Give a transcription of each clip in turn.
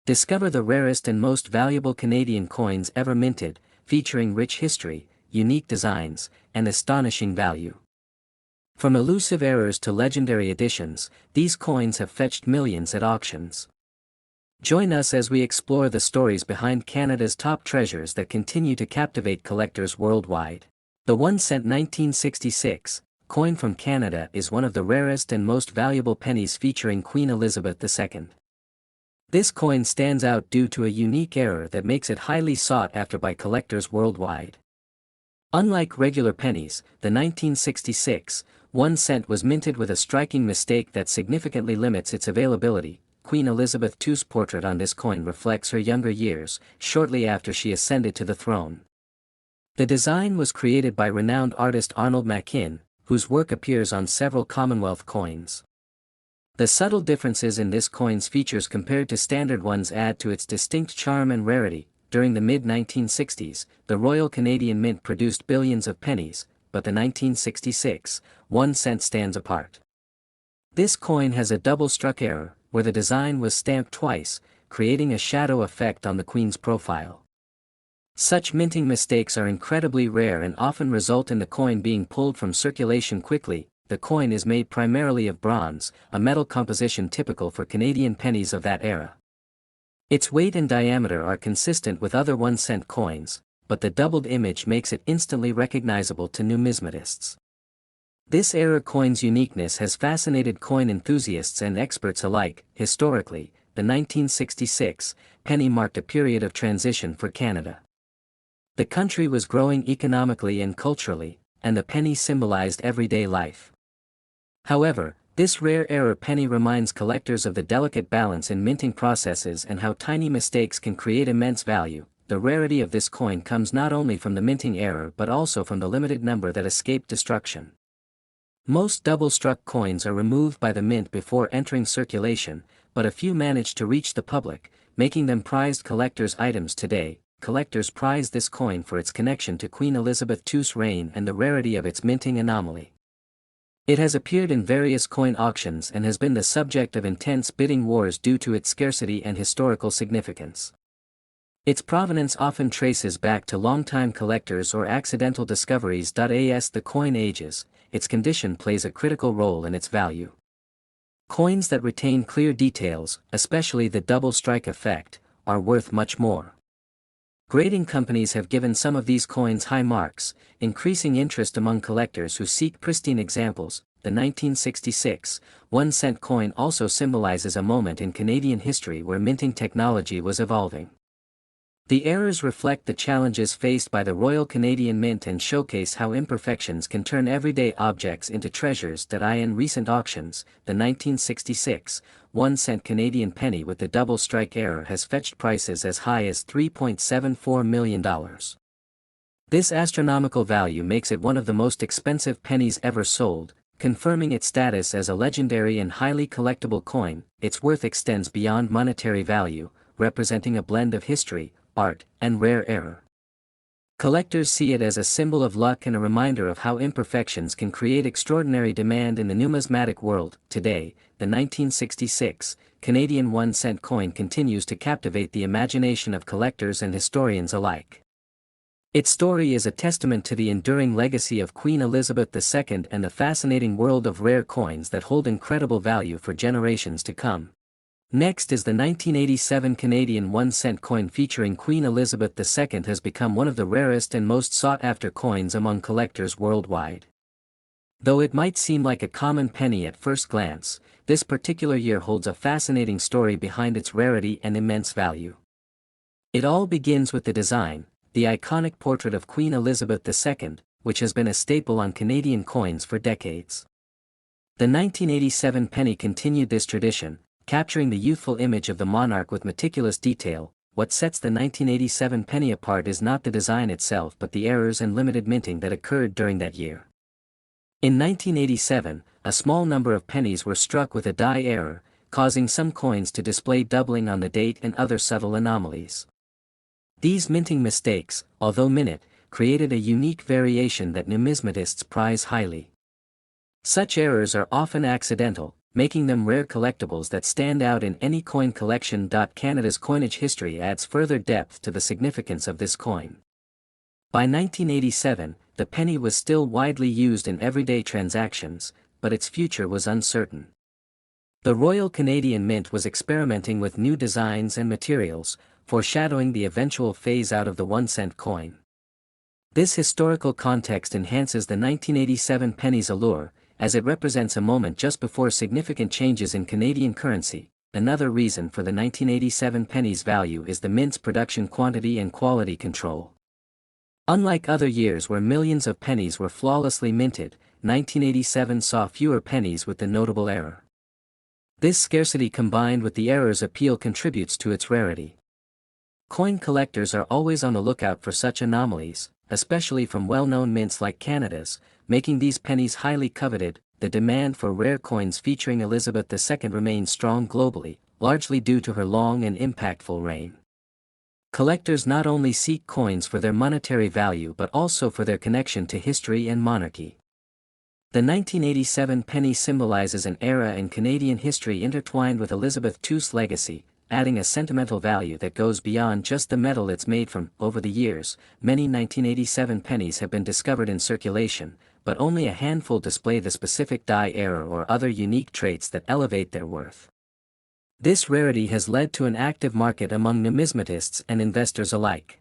Discover the rarest and most valuable Canadian coins ever minted, featuring rich history, unique designs, and astonishing value. From elusive errors to legendary editions, these coins have fetched millions at auctions. Join us as we explore the stories behind Canada's top treasures that continue to captivate collectors worldwide. The 1 cent 1966 coin from Canada is one of the rarest and most valuable pennies featuring Queen Elizabeth II. This coin stands out due to a unique error that makes it highly sought after by collectors worldwide. Unlike regular pennies, the 1966 1 cent was minted with a striking mistake that significantly limits its availability. Queen Elizabeth II's portrait on this coin reflects her younger years, shortly after she ascended to the throne. The design was created by renowned artist Arnold Machin, whose work appears on several Commonwealth coins. The subtle differences in this coin's features compared to standard ones add to its distinct charm and rarity. During the mid-1960s, the Royal Canadian Mint produced billions of pennies, but the 1966 1 cent stands apart. This coin has a double-struck error, where the design was stamped twice, creating a shadow effect on the Queen's profile. Such minting mistakes are incredibly rare and often result in the coin being pulled from circulation quickly. The coin is made primarily of bronze, a metal composition typical for Canadian pennies of that era. Its weight and diameter are consistent with other 1 cent coins, but the doubled image makes it instantly recognizable to numismatists. This era coin's uniqueness has fascinated coin enthusiasts and experts alike. Historically, the 1966 penny marked a period of transition for Canada. The country was growing economically and culturally, and the penny symbolized everyday life. However, this rare era penny reminds collectors of the delicate balance in minting processes and how tiny mistakes can create immense value. The rarity of this coin comes not only from the minting error but also from the limited number that escaped destruction. Most double-struck coins are removed by the mint before entering circulation, but a few manage to reach the public, making them prized collectors' items today. Collectors prize this coin for its connection to Queen Elizabeth II's reign and the rarity of its minting anomaly. It has appeared in various coin auctions and has been the subject of intense bidding wars due to its scarcity and historical significance. Its provenance often traces back to longtime collectors or accidental discoveries. As the coin ages, its condition plays a critical role in its value. Coins that retain clear details, especially the double strike effect, are worth much more. Grading companies have given some of these coins high marks, increasing interest among collectors who seek pristine examples. The 1966 1 cent coin also symbolizes a moment in Canadian history where minting technology was evolving. The errors reflect the challenges faced by the Royal Canadian Mint and showcase how imperfections can turn everyday objects into treasures. In recent auctions, the 1966 1 cent Canadian penny with the double strike error has fetched prices as high as $3.74 million. This astronomical value makes it one of the most expensive pennies ever sold, confirming its status as a legendary and highly collectible coin. Its worth extends beyond monetary value, representing a blend of history, art, and rare error. Collectors see it as a symbol of luck and a reminder of how imperfections can create extraordinary demand in the numismatic world. Today, the 1966 Canadian 1 cent coin continues to captivate the imagination of collectors and historians alike. Its story is a testament to the enduring legacy of Queen Elizabeth II and the fascinating world of rare coins that hold incredible value for generations to come. Next is the 1987 Canadian 1 cent coin featuring Queen Elizabeth II. Has become one of the rarest and most sought-after coins among collectors worldwide. Though it might seem like a common penny at first glance, this particular year holds a fascinating story behind its rarity and immense value. It all begins with the design, the iconic portrait of Queen Elizabeth II, which has been a staple on Canadian coins for decades. The 1987 penny continued this tradition, capturing the youthful image of the monarch with meticulous detail. What sets the 1987 penny apart is not the design itself but the errors and limited minting that occurred during that year. In 1987, a small number of pennies were struck with a die error, causing some coins to display doubling on the date and other subtle anomalies. These minting mistakes, although minute, created a unique variation that numismatists prize highly. Such errors are often accidental, making them rare collectibles that stand out in any coin collection. Canada's coinage history adds further depth to the significance of this coin. By 1987, the penny was still widely used in everyday transactions, but its future was uncertain. The Royal Canadian Mint was experimenting with new designs and materials, foreshadowing the eventual phase-out of the 1-cent coin. This historical context enhances the 1987 penny's allure, as it represents a moment just before significant changes in Canadian currency. Another reason for the 1987 penny's value is the mint's production quantity and quality control. Unlike other years where millions of pennies were flawlessly minted, 1987 saw fewer pennies with the notable error. This scarcity combined with the error's appeal contributes to its rarity. Coin collectors are always on the lookout for such anomalies, especially from well-known mints like Canada's, making these pennies highly coveted. The demand for rare coins featuring Elizabeth II remains strong globally, largely due to her long and impactful reign. Collectors not only seek coins for their monetary value but also for their connection to history and monarchy. The 1987 penny symbolizes an era in Canadian history intertwined with Elizabeth II's legacy, adding a sentimental value that goes beyond just the metal it's made from. Over the years, many 1987 pennies have been discovered in circulation, but only a handful display the specific die error or other unique traits that elevate their worth. This rarity has led to an active market among numismatists and investors alike.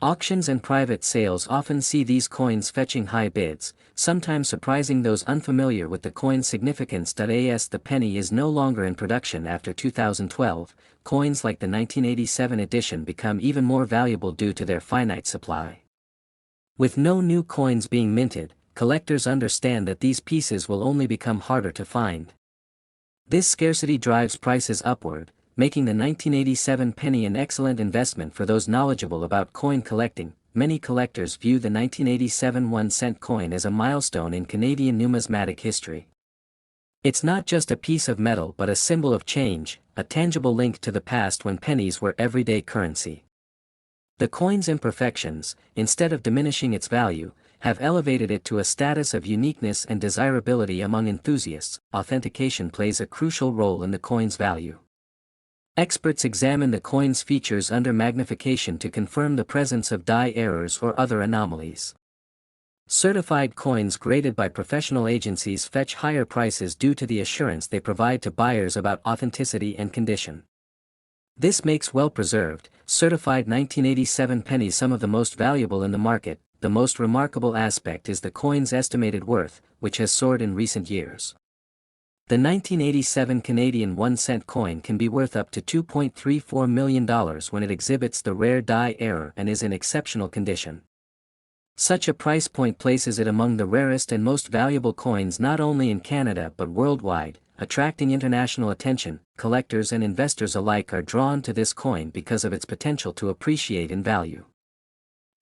Auctions and private sales often see these coins fetching high bids, sometimes surprising those unfamiliar with the coin's significance. As the penny is no longer in production after 2012, coins like the 1987 edition become even more valuable due to their finite supply. With no new coins being minted, collectors understand that these pieces will only become harder to find. This scarcity drives prices upward, making the 1987 penny an excellent investment for those knowledgeable about coin collecting. Many collectors view the 1987 1-cent coin as a milestone in Canadian numismatic history. It's not just a piece of metal but a symbol of change, a tangible link to the past when pennies were everyday currency. The coin's imperfections, instead of diminishing its value, have elevated it to a status of uniqueness and desirability among enthusiasts. Authentication plays a crucial role in the coin's value. Experts examine the coin's features under magnification to confirm the presence of die errors or other anomalies. Certified coins graded by professional agencies fetch higher prices due to the assurance they provide to buyers about authenticity and condition. This makes well-preserved, certified 1987 pennies some of the most valuable in the market. The most remarkable aspect is the coin's estimated worth, which has soared in recent years. The 1987 Canadian 1-cent coin can be worth up to $2.34 million when it exhibits the rare die error and is in exceptional condition. Such a price point places it among the rarest and most valuable coins not only in Canada but worldwide, attracting international attention. Collectors and investors alike are drawn to this coin because of its potential to appreciate in value.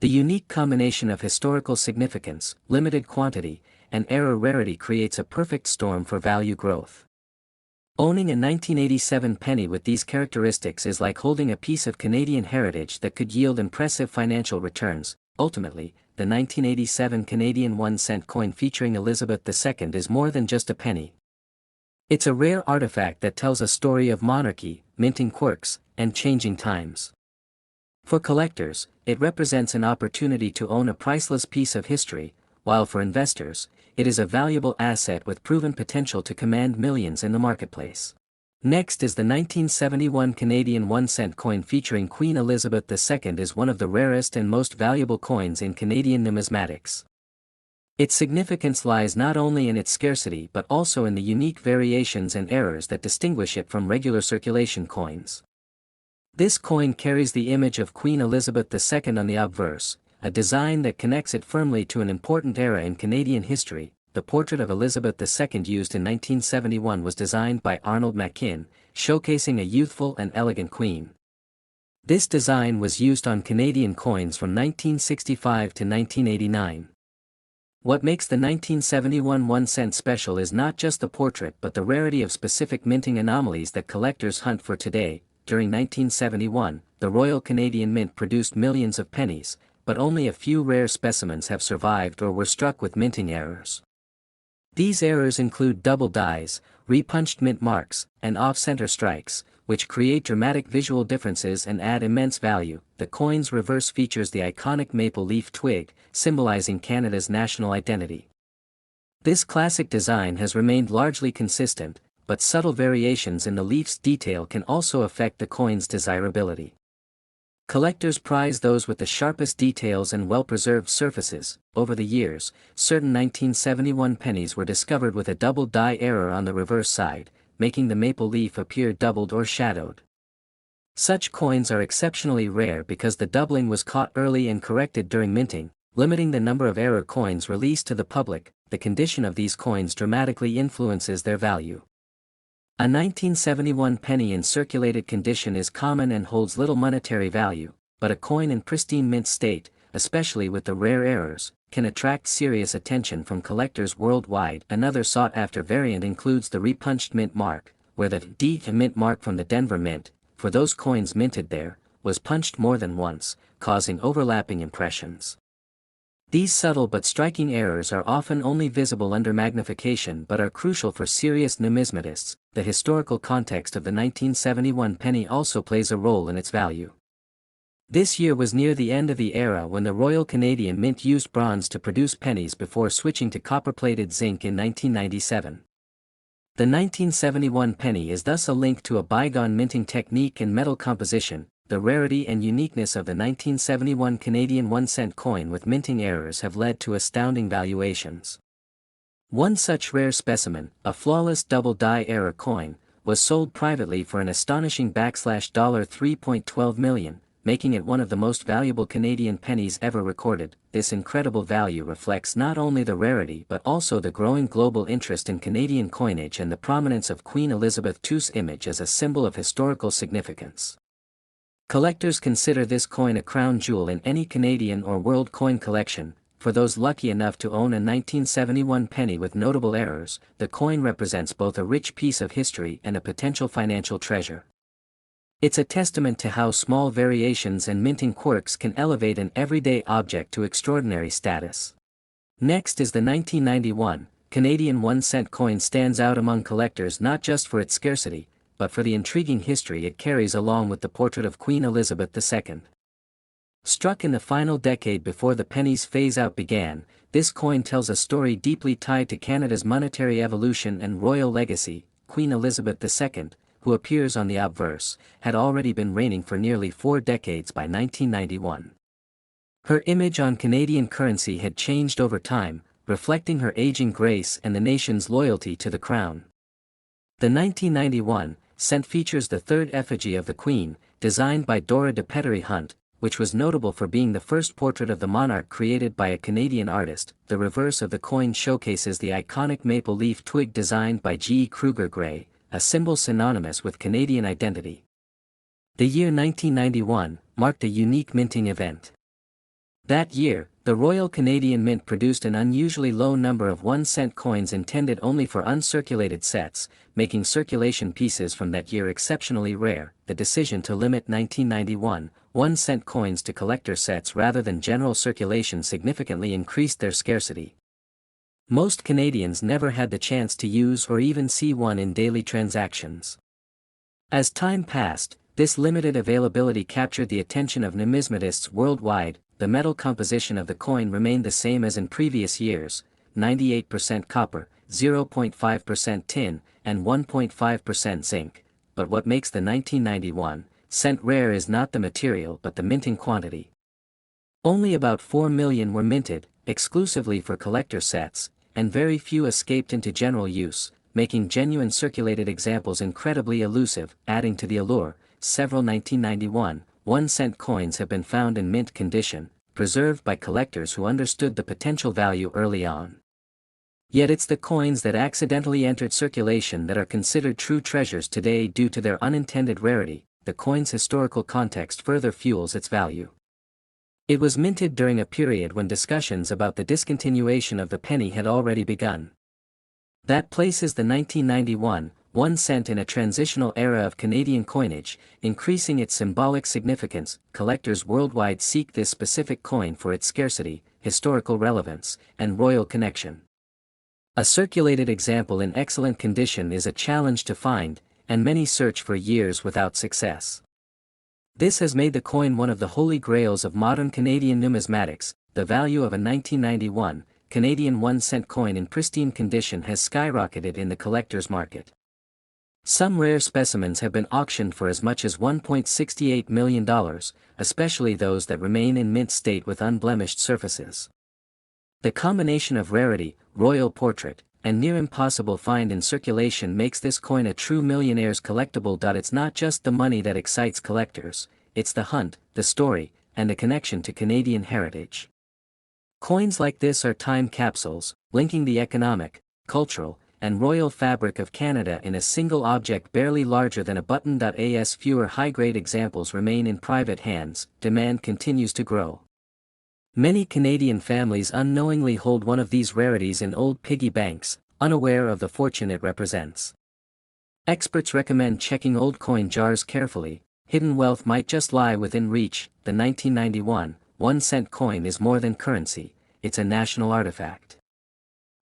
The unique combination of historical significance, limited quantity, and error rarity creates a perfect storm for value growth. Owning a 1987 penny with these characteristics is like holding a piece of Canadian heritage that could yield impressive financial returns. Ultimately, the 1987 Canadian 1-cent coin featuring Elizabeth II is more than just a penny. It's a rare artifact that tells a story of monarchy, minting quirks, and changing times. For collectors, it represents an opportunity to own a priceless piece of history, while for investors, it is a valuable asset with proven potential to command millions in the marketplace. Next is the 1971 Canadian 1-cent coin featuring Queen Elizabeth II is one of the rarest and most valuable coins in Canadian numismatics. Its significance lies not only in its scarcity but also in the unique variations and errors that distinguish it from regular circulation coins. This coin carries the image of Queen Elizabeth II on the obverse, a design that connects it firmly to an important era in Canadian history. The portrait of Elizabeth II used in 1971 was designed by Arnold Mackin, showcasing a youthful and elegant queen. This design was used on Canadian coins from 1965 to 1989. What makes the 1971 1-cent special is not just the portrait but the rarity of specific minting anomalies that collectors hunt for today. During 1971, the Royal Canadian Mint produced millions of pennies, but only a few rare specimens have survived or were struck with minting errors. These errors include double dies, repunched mint marks, and off-center strikes, which create dramatic visual differences and add immense value. The coin's reverse features the iconic maple leaf twig, symbolizing Canada's national identity. This classic design has remained largely consistent, but subtle variations in the leaf's detail can also affect the coin's desirability. Collectors prize those with the sharpest details and well-preserved surfaces. Over the years, certain 1971 pennies were discovered with a double die error on the reverse side, making the maple leaf appear doubled or shadowed. Such coins are exceptionally rare because the doubling was caught early and corrected during minting, limiting the number of error coins released to the public. The condition of these coins dramatically influences their value. A 1971 penny in circulated condition is common and holds little monetary value, but a coin in pristine mint state, especially with the rare errors, can attract serious attention from collectors worldwide. Another sought-after variant includes the repunched mint mark, where the D mint mark from the Denver Mint, for those coins minted there, was punched more than once, causing overlapping impressions. These subtle but striking errors are often only visible under magnification but are crucial for serious numismatists. The historical context of the 1971 penny also plays a role in its value. This year was near the end of the era when the Royal Canadian Mint used bronze to produce pennies before switching to copper-plated zinc in 1997. The 1971 penny is thus a link to a bygone minting technique and metal composition. The rarity and uniqueness of the 1971 Canadian 1-cent coin with minting errors have led to astounding valuations. One such rare specimen, a flawless double die error coin, was sold privately for an astonishing $3.12 million, making it one of the most valuable Canadian pennies ever recorded. This incredible value reflects not only the rarity but also the growing global interest in Canadian coinage and the prominence of Queen Elizabeth II's image as a symbol of historical significance. Collectors consider this coin a crown jewel in any Canadian or world coin collection. For those lucky enough to own a 1971 penny with notable errors, the coin represents both a rich piece of history and a potential financial treasure. It's a testament to how small variations and minting quirks can elevate an everyday object to extraordinary status. Next is the 1991 Canadian 1-cent coin. Stands out among collectors not just for its scarcity, but for the intriguing history it carries along with the portrait of Queen Elizabeth II. Struck in the final decade before the penny's phase-out began, this coin tells a story deeply tied to Canada's monetary evolution and royal legacy. Queen Elizabeth II, who appears on the obverse, had already been reigning for nearly 4 decades by 1991. Her image on Canadian currency had changed over time, reflecting her aging grace and the nation's loyalty to the crown. The 1991 cent features the third effigy of the Queen, designed by Dora de Pettery Hunt, which was notable for being the first portrait of the monarch created by a Canadian artist. The reverse of the coin showcases the iconic maple leaf twig designed by G. Kruger Gray, a symbol synonymous with Canadian identity. The year 1991 marked a unique minting event. That year, the Royal Canadian Mint produced an unusually low number of 1-cent coins intended only for uncirculated sets, making circulation pieces from that year exceptionally rare. The decision to limit 1991 1-cent coins to collector sets rather than general circulation significantly increased their scarcity. Most Canadians never had the chance to use or even see one in daily transactions. As time passed, this limited availability captured the attention of numismatists worldwide. The metal composition of the coin remained the same as in previous years, 98% copper, 0.5% tin, and 1.5% zinc, but what makes the 1991 cent rare is not the material but the minting quantity. Only about 4 million were minted, exclusively for collector sets, and very few escaped into general use, making genuine circulated examples incredibly elusive. Adding to the allure, several 1991 1-cent coins have been found in mint condition, preserved by collectors who understood the potential value early on. Yet it's the coins that accidentally entered circulation that are considered true treasures today due to their unintended rarity. The coin's historical context further fuels its value. It was minted during a period when discussions about the discontinuation of the penny had already begun. That places the 1991 1-cent in a transitional era of Canadian coinage, increasing its symbolic significance. Collectors worldwide seek this specific coin for its scarcity, historical relevance, and royal connection. A circulated example in excellent condition is a challenge to find, and many search for years without success. This has made the coin one of the holy grails of modern Canadian numismatics. The value of a 1991 Canadian 1-cent coin in pristine condition has skyrocketed in the collector's market. Some rare specimens have been auctioned for as much as $1.68 million, especially those that remain in mint state with unblemished surfaces. The combination of rarity, royal portrait, and near impossible find in circulation makes this coin a true millionaire's collectible. It's not just the money that excites collectors, it's the hunt, the story, and the connection to Canadian heritage. Coins like this are time capsules, linking the economic, cultural, and royal fabric of Canada in a single object barely larger than a button. As fewer high-grade examples remain in private hands, demand continues to grow. Many Canadian families unknowingly hold one of these rarities in old piggy banks, unaware of the fortune it represents. Experts recommend checking old coin jars carefully. Hidden wealth might just lie within reach. The 1991 1-cent coin is more than currency, it's a national artifact.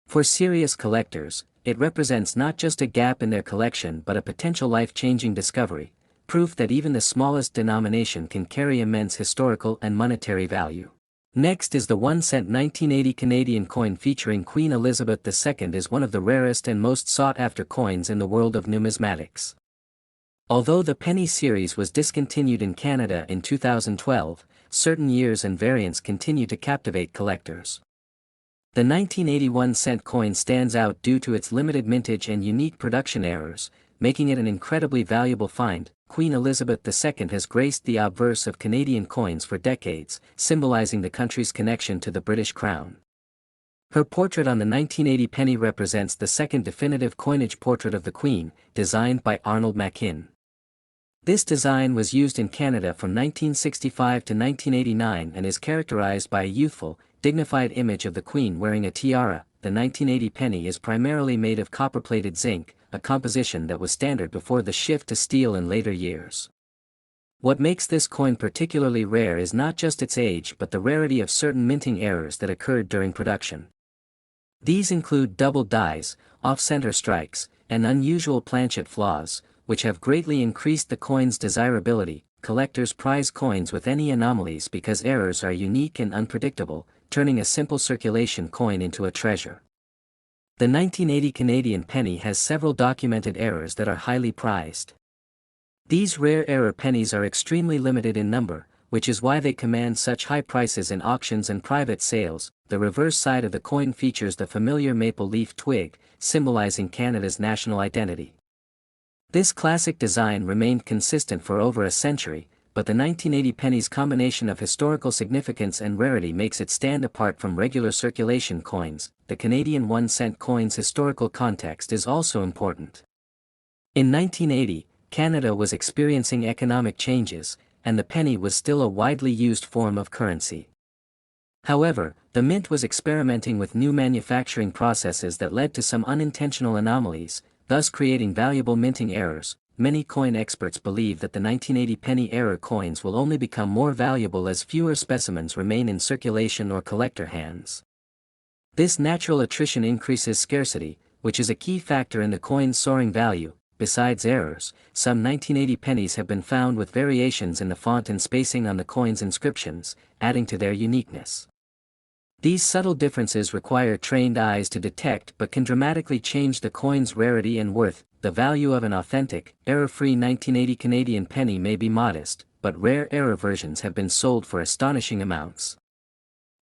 For serious collectors, it represents not just a gap in their collection but a potential life-changing discovery, proof that even the smallest denomination can carry immense historical and monetary value. Next is the 1-cent 1980 Canadian coin featuring Queen Elizabeth II. Is one of the rarest and most sought-after coins in the world of numismatics. Although the penny series was discontinued in Canada in 2012, certain years and variants continue to captivate collectors. The 1981 cent coin stands out due to its limited mintage and unique production errors, making it an incredibly valuable find. Queen Elizabeth II has graced the obverse of Canadian coins for decades, symbolizing the country's connection to the British Crown. Her portrait on the 1980 penny represents the second definitive coinage portrait of the Queen, designed by Arnold Machin. This design was used in Canada from 1965 to 1989 and is characterized by a youthful, dignified image of the Queen wearing a tiara. The 1980 penny is primarily made of copper-plated zinc, a composition that was standard before the shift to steel in later years. What makes this coin particularly rare is not just its age but the rarity of certain minting errors that occurred during production. These include double dies, off-center strikes, and unusual planchet flaws, which have greatly increased the coin's desirability. Collectors prize coins with any anomalies because errors are unique and unpredictable, turning a simple circulation coin into a treasure. The 1980 Canadian penny has several documented errors that are highly prized. These rare error pennies are extremely limited in number, which is why they command such high prices in auctions and private sales. The reverse side of the coin features the familiar maple leaf twig, symbolizing Canada's national identity. This classic design remained consistent for over a century, but the 1980 penny's combination of historical significance and rarity makes it stand apart from regular circulation coins. The Canadian 1-cent coin's historical context is also important. In 1980, Canada was experiencing economic changes, and the penny was still a widely used form of currency. However, the mint was experimenting with new manufacturing processes that led to some unintentional anomalies, thus creating valuable minting errors. Many coin experts believe that the 1980 penny error coins will only become more valuable as fewer specimens remain in circulation or collector hands. This natural attrition increases scarcity, which is a key factor in the coin's soaring value. Besides errors, some 1980 pennies have been found with variations in the font and spacing on the coin's inscriptions, adding to their uniqueness. These subtle differences require trained eyes to detect but can dramatically change the coin's rarity and worth. The value of an authentic, error-free 1980 Canadian penny may be modest, but rare error versions have been sold for astonishing amounts.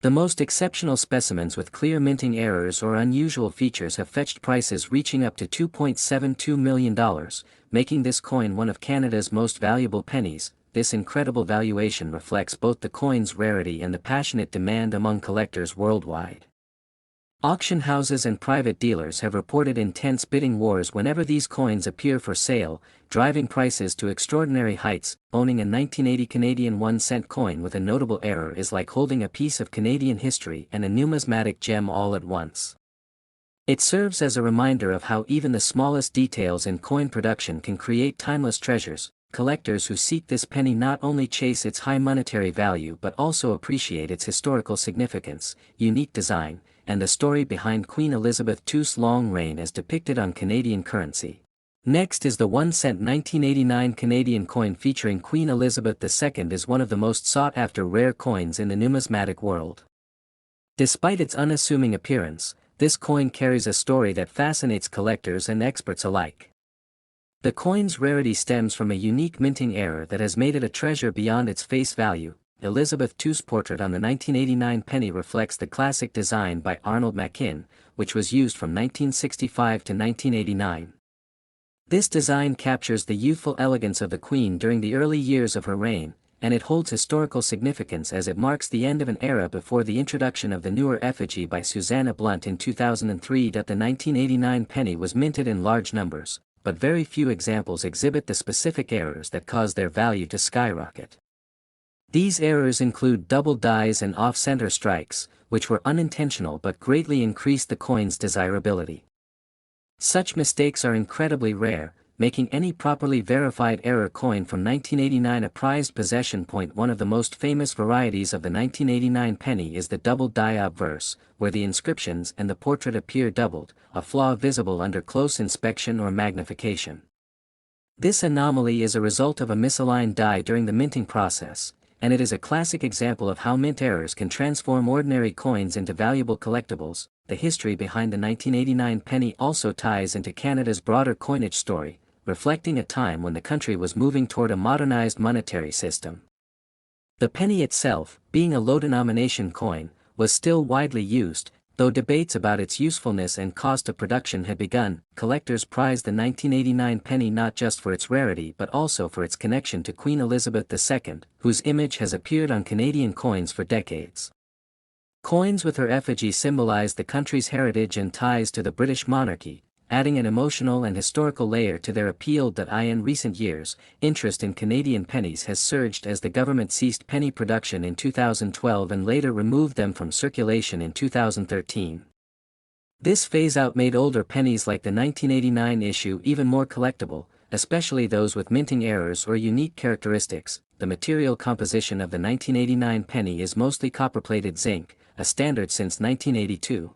The most exceptional specimens with clear minting errors or unusual features have fetched prices reaching up to $2.72 million, making this coin one of Canada's most valuable pennies. This incredible valuation reflects both the coin's rarity and the passionate demand among collectors worldwide. Auction houses and private dealers have reported intense bidding wars whenever these coins appear for sale, driving prices to extraordinary heights. Owning a 1980 Canadian 1-cent coin with a notable error is like holding a piece of Canadian history and a numismatic gem all at once. It serves as a reminder of how even the smallest details in coin production can create timeless treasures. Collectors who seek this penny not only chase its high monetary value but also appreciate its historical significance, unique design, and the story behind Queen Elizabeth II's long reign as depicted on Canadian currency. Next is the 1-cent 1989 Canadian coin featuring Queen Elizabeth II is one of the most sought-after rare coins in the numismatic world. Despite its unassuming appearance, this coin carries a story that fascinates collectors and experts alike. The coin's rarity stems from a unique minting error that has made it a treasure beyond its face value. Elizabeth II's portrait on the 1989 penny reflects the classic design by Arnold Machin, which was used from 1965 to 1989. This design captures the youthful elegance of the Queen during the early years of her reign, and it holds historical significance as it marks the end of an era before the introduction of the newer effigy by Susanna Blunt in 2003. The 1989 penny was minted in large numbers, but very few examples exhibit the specific errors that cause their value to skyrocket. These errors include double dies and off-center strikes, which were unintentional but greatly increased the coin's desirability. Such mistakes are incredibly rare, making any properly verified error coin from 1989 a prized possession. One of the most famous varieties of the 1989 penny is the double die obverse, where the inscriptions and the portrait appear doubled, a flaw visible under close inspection or magnification. This anomaly is a result of a misaligned die during the minting process, and it is a classic example of how mint errors can transform ordinary coins into valuable collectibles. The history behind the 1989 penny also ties into Canada's broader coinage story, reflecting a time when the country was moving toward a modernized monetary system. The penny itself, being a low-denomination coin, was still widely used, though debates about its usefulness and cost of production had begun. Collectors prized the 1989 penny not just for its rarity but also for its connection to Queen Elizabeth II, whose image has appeared on Canadian coins for decades. Coins with her effigy symbolize the country's heritage and ties to the British monarchy, adding an emotional and historical layer to their appeal. In recent years, interest in Canadian pennies has surged as the government ceased penny production in 2012 and later removed them from circulation in 2013. This phase-out made older pennies like the 1989 issue even more collectible, especially those with minting errors or unique characteristics. The material composition of the 1989 penny is mostly copper-plated zinc, a standard since 1982.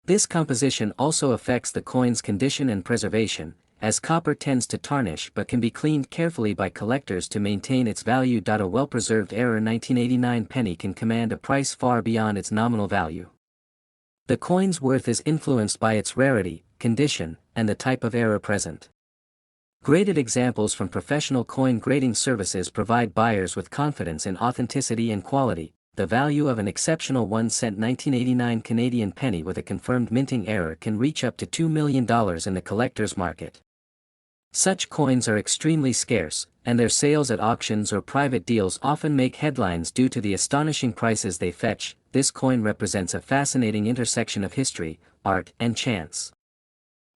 This composition also affects the coin's condition and preservation, as copper tends to tarnish but can be cleaned carefully by collectors to maintain its value. A well-preserved error 1989 penny can command a price far beyond its nominal value. The coin's worth is influenced by its rarity, condition, and the type of error present. Graded examples from professional coin grading services provide buyers with confidence in authenticity and quality. The value of an exceptional 1-cent 1989 Canadian penny with a confirmed minting error can reach up to $2 million in the collector's market. Such coins are extremely scarce, and their sales at auctions or private deals often make headlines due to the astonishing prices they fetch. This coin represents a fascinating intersection of history, art, and chance.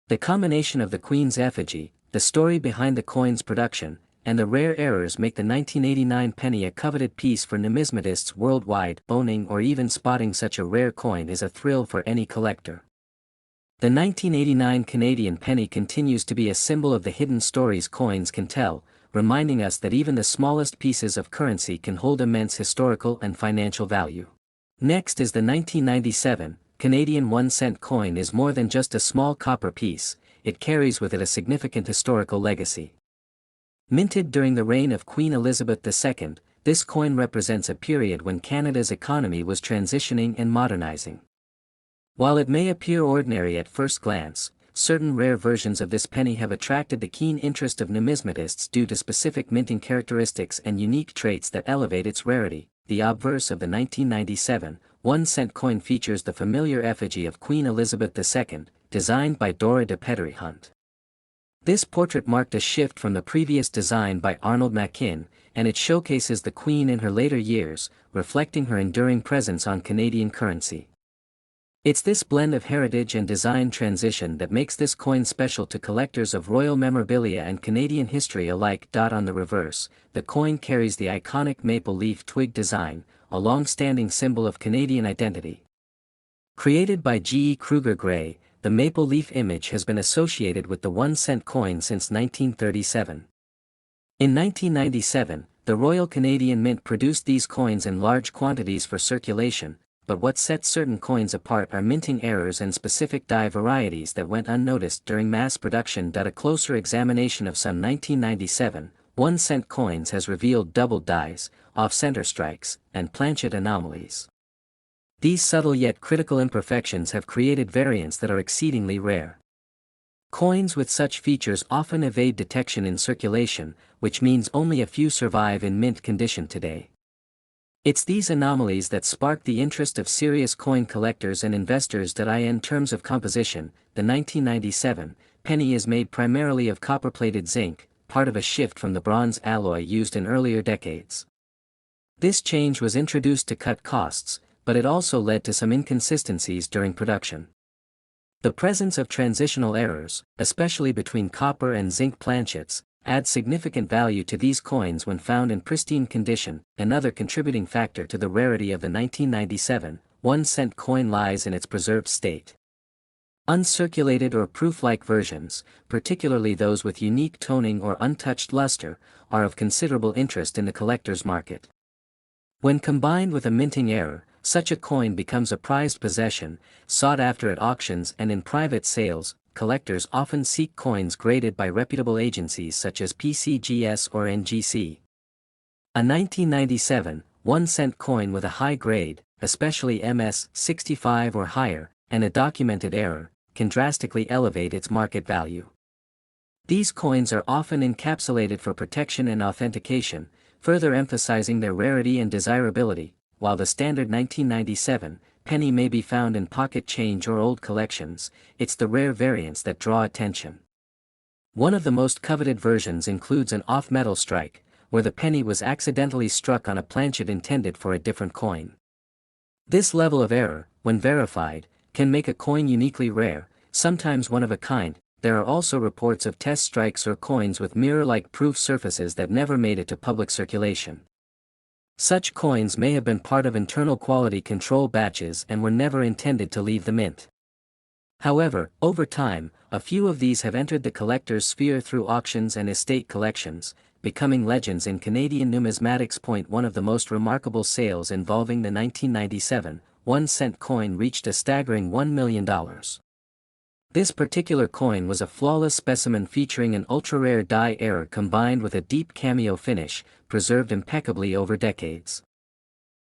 The combination of the Queen's effigy, the story behind the coin's production, and the rare errors make the 1989 penny a coveted piece for numismatists worldwide. Owning or even spotting such a rare coin is a thrill for any collector. The 1989 Canadian penny continues to be a symbol of the hidden stories coins can tell, reminding us that even the smallest pieces of currency can hold immense historical and financial value. Next is the 1997 Canadian 1-cent coin. Is more than just a small copper piece, it carries with it a significant historical legacy. Minted during the reign of Queen Elizabeth II, this coin represents a period when Canada's economy was transitioning and modernizing. While it may appear ordinary at first glance, certain rare versions of this penny have attracted the keen interest of numismatists due to specific minting characteristics and unique traits that elevate its rarity. The obverse of the 1997 1-cent coin features the familiar effigy of Queen Elizabeth II, designed by Dora de Pettery Hunt. This portrait marked a shift from the previous design by Arnold Machin, and it showcases the Queen in her later years, reflecting her enduring presence on Canadian currency. It's this blend of heritage and design transition that makes this coin special to collectors of royal memorabilia and Canadian history alike. On the reverse, the coin carries the iconic maple leaf twig design, a long-standing symbol of Canadian identity. Created by G. E. Kruger Gray, the maple leaf image has been associated with the 1-cent coin since 1937. In 1997, the Royal Canadian Mint produced these coins in large quantities for circulation, but what sets certain coins apart are minting errors and specific die varieties that went unnoticed during mass production. A closer examination of some 1997 1-cent coins has revealed doubled dies, off-center strikes, and planchet anomalies. These subtle yet critical imperfections have created variants that are exceedingly rare. Coins with such features often evade detection in circulation, which means only a few survive in mint condition today. It's these anomalies that spark the interest of serious coin collectors and investors. In terms of composition, the 1997 penny is made primarily of copper-plated zinc, part of a shift from the bronze alloy used in earlier decades. This change was introduced to cut costs, but it also led to some inconsistencies during production. The presence of transitional errors, especially between copper and zinc planchets, adds significant value to these coins when found in pristine condition. Another contributing factor to the rarity of the 1997 1-cent coin lies in its preserved state. Uncirculated or proof-like versions, particularly those with unique toning or untouched luster, are of considerable interest in the collector's market. When combined with a minting error, such a coin becomes a prized possession, sought after at auctions and in private sales. Collectors often seek coins graded by reputable agencies such as PCGS or NGC. A 1997 1-cent coin with a high grade, especially MS-65 or higher, and a documented error, can drastically elevate its market value. These coins are often encapsulated for protection and authentication, further emphasizing their rarity and desirability. While the standard 1997 penny may be found in pocket change or old collections, it's the rare variants that draw attention. One of the most coveted versions includes an off-metal strike, where the penny was accidentally struck on a planchet intended for a different coin. This level of error, when verified, can make a coin uniquely rare, sometimes one of a kind. There are also reports of test strikes or coins with mirror-like proof surfaces that never made it to public circulation. Such coins may have been part of internal quality control batches and were never intended to leave the mint. However, over time, a few of these have entered the collector's sphere through auctions and estate collections, becoming legends in Canadian numismatics. One of the most remarkable sales involving the 1997 1-cent coin reached a staggering $1 million. This particular coin was a flawless specimen featuring an ultra-rare die error combined with a deep cameo finish, preserved impeccably over decades.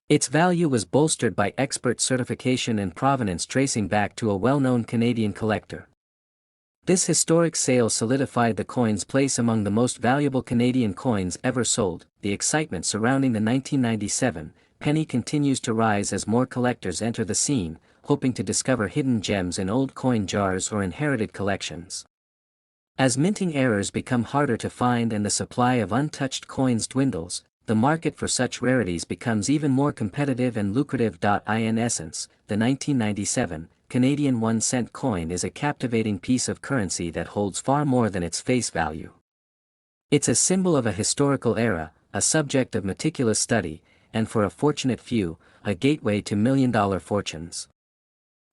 Its value was bolstered by expert certification and provenance tracing back to a well-known Canadian collector. This historic sale solidified the coin's place among the most valuable Canadian coins ever sold. The excitement surrounding the 1997 penny continues to rise as more collectors enter the scene, hoping to discover hidden gems in old coin jars or inherited collections. As minting errors become harder to find and the supply of untouched coins dwindles, the market for such rarities becomes even more competitive and lucrative. In essence, the 1997 Canadian 1-cent coin is a captivating piece of currency that holds far more than its face value. It's a symbol of a historical era, a subject of meticulous study, and for a fortunate few, a gateway to million-dollar fortunes.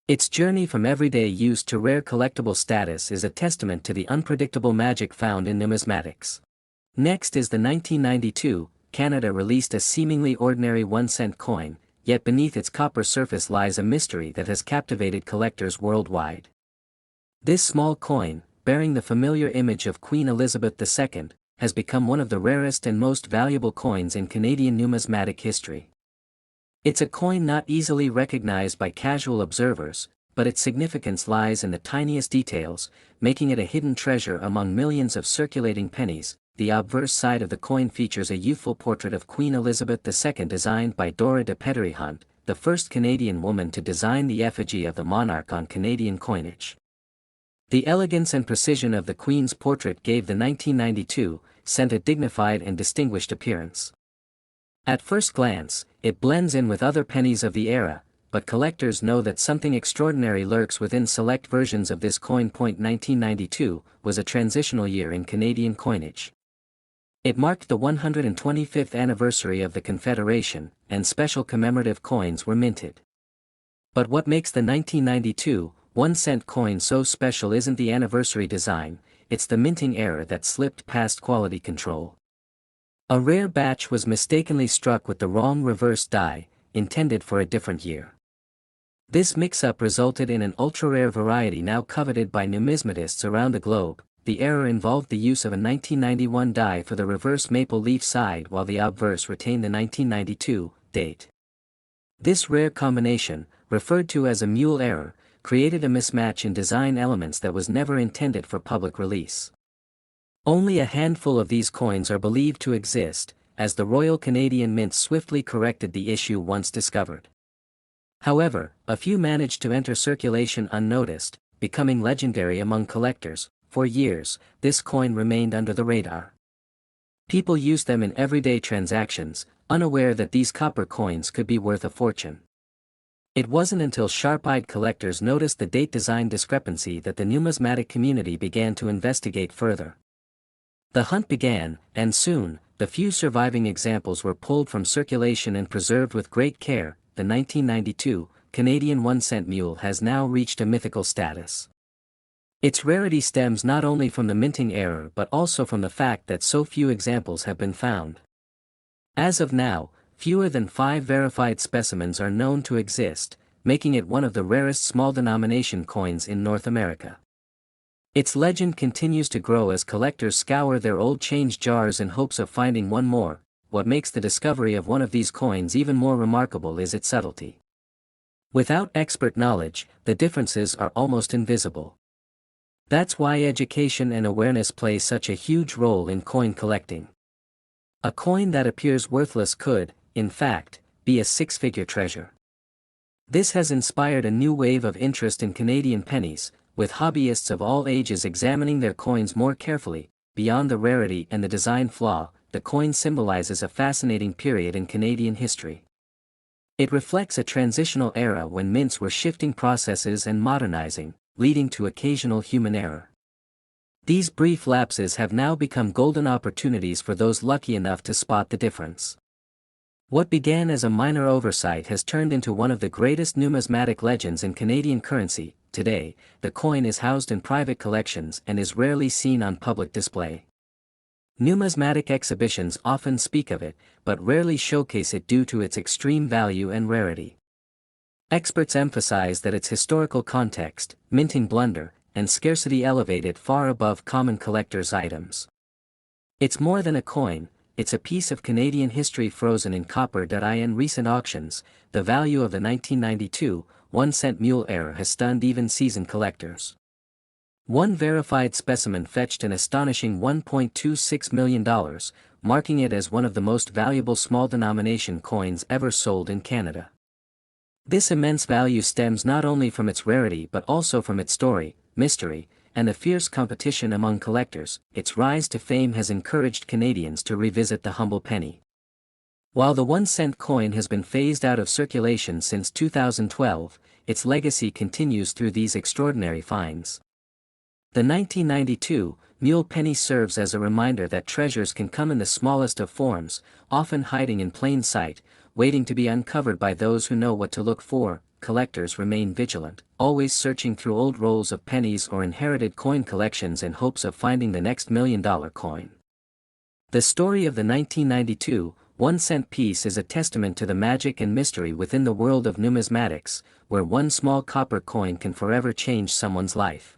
Its journey from everyday use to rare collectible status is a testament to the unpredictable magic found in numismatics. Next is the 1992, Canada released a seemingly ordinary 1-cent coin, yet beneath its copper surface lies a mystery that has captivated collectors worldwide. This small coin, bearing the familiar image of Queen Elizabeth II, has become one of the rarest and most valuable coins in Canadian numismatic history. It's a coin not easily recognized by casual observers, but its significance lies in the tiniest details, making it a hidden treasure among millions of circulating pennies. The obverse side of the coin features a youthful portrait of Queen Elizabeth II designed by Dora de Pedery-Hunt, the first Canadian woman to design the effigy of the monarch on Canadian coinage. The elegance and precision of the Queen's portrait gave the 1992 cent a dignified and distinguished appearance. At first glance, it blends in with other pennies of the era, but collectors know that something extraordinary lurks within select versions of this coin. 1992 was a transitional year in Canadian coinage. It marked the 125th anniversary of the Confederation, and special commemorative coins were minted. But what makes the 1992 1-cent coin so special isn't the anniversary design, it's the minting error that slipped past quality control. A rare batch was mistakenly struck with the wrong reverse die, intended for a different year. This mix-up resulted in an ultra-rare variety now coveted by numismatists around the globe. The error involved the use of a 1991 die for the reverse maple leaf side while the obverse retained the 1992 date. This rare combination, referred to as a mule error, created a mismatch in design elements that was never intended for public release. Only a handful of these coins are believed to exist, as the Royal Canadian Mint swiftly corrected the issue once discovered. However, a few managed to enter circulation unnoticed, becoming legendary among collectors. For years, this coin remained under the radar. People used them in everyday transactions, unaware that these copper coins could be worth a fortune. It wasn't until sharp-eyed collectors noticed the date design discrepancy that the numismatic community began to investigate further. The hunt began, and soon, the few surviving examples were pulled from circulation and preserved with great care. The 1992 Canadian 1-cent mule has now reached a mythical status. Its rarity stems not only from the minting error but also from the fact that so few examples have been found. As of now, fewer than 5 verified specimens are known to exist, making it one of the rarest small-denomination coins in North America. Its legend continues to grow as collectors scour their old change jars in hopes of finding one more. What makes the discovery of one of these coins even more remarkable is its subtlety. Without expert knowledge, the differences are almost invisible. That's why education and awareness play such a huge role in coin collecting. A coin that appears worthless could, in fact, be a six-figure treasure. This has inspired a new wave of interest in Canadian pennies, with hobbyists of all ages examining their coins more carefully. Beyond the rarity and the design flaw, the coin symbolizes a fascinating period in Canadian history. It reflects a transitional era when mints were shifting processes and modernizing, leading to occasional human error. These brief lapses have now become golden opportunities for those lucky enough to spot the difference. What began as a minor oversight has turned into one of the greatest numismatic legends in Canadian currency. Today, the coin is housed in private collections and is rarely seen on public display. Numismatic exhibitions often speak of it, but rarely showcase it due to its extreme value and rarity. Experts emphasize that its historical context, minting blunder, and scarcity elevate it far above common collectors' items. It's more than a coin, it's a piece of Canadian history frozen in copper. In recent auctions, the value of the 1992 1-cent mule error has stunned even seasoned collectors. One verified specimen fetched an astonishing $1.26 million, marking it as one of the most valuable small-denomination coins ever sold in Canada. This immense value stems not only from its rarity but also from its story, mystery, and the fierce competition among collectors. Its rise to fame has encouraged Canadians to revisit the humble penny. While the 1-cent coin has been phased out of circulation since 2012, its legacy continues through these extraordinary finds. The 1992 mule penny serves as a reminder that treasures can come in the smallest of forms, often hiding in plain sight, waiting to be uncovered by those who know what to look for. Collectors remain vigilant, always searching through old rolls of pennies or inherited coin collections in hopes of finding the next $1 million coin. The story of the 1992 1-cent piece is a testament to the magic and mystery within the world of numismatics, where one small copper coin can forever change someone's life.